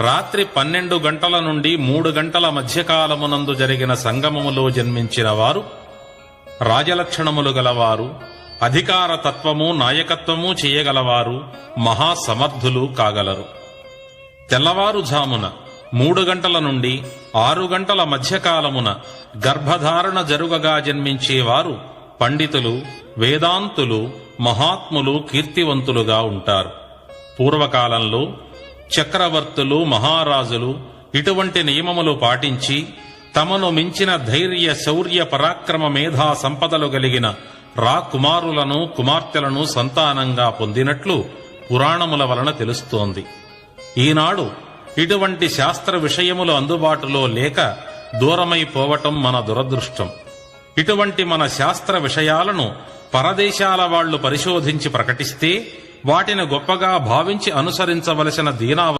రాత్రి 12 గంటల నుండి 3 గంటల మధ్యకాలమునందు జరిగిన సంగమములో జన్మించిన వారు రాజలక్షణములు గలవారు, అధికార తత్వము నాయకత్వము చేయగలవారు, మహాసమర్థులు కాగలరు. తెల్లవారుజామున 3 గంటల నుండి 6 గంటల మధ్యకాలమున గర్భధారణ జరుగగా జన్మించేవారు పండితులు, వేదాంతులు, మహాత్ములు, కీర్తివంతులుగా ఉంటారు. పూర్వకాలంలో చక్రవర్తులు, మహారాజులు ఇటువంటి నియమములు పాటించి తమను మించిన ధైర్య, శౌర్య, పరాక్రమ, మేధా సంపదలు కలిగిన రాకుమారులను, కుమార్తెలను సంతానంగా పొందినట్లు పురాణముల వలన తెలుస్తోంది. ఈనాడు ఇటువంటి శాస్త్ర విషయములు అందుబాటులో లేక దూరమైపోవటం మన దురదృష్టం. ఇటువంటి మన శాస్త్ర విషయాలను పరదేశాల వాళ్లు పరిశోధించి ప్రకటిస్తే వాటిని గొప్పగా భావించి అనుసరించవలసిన దీనావ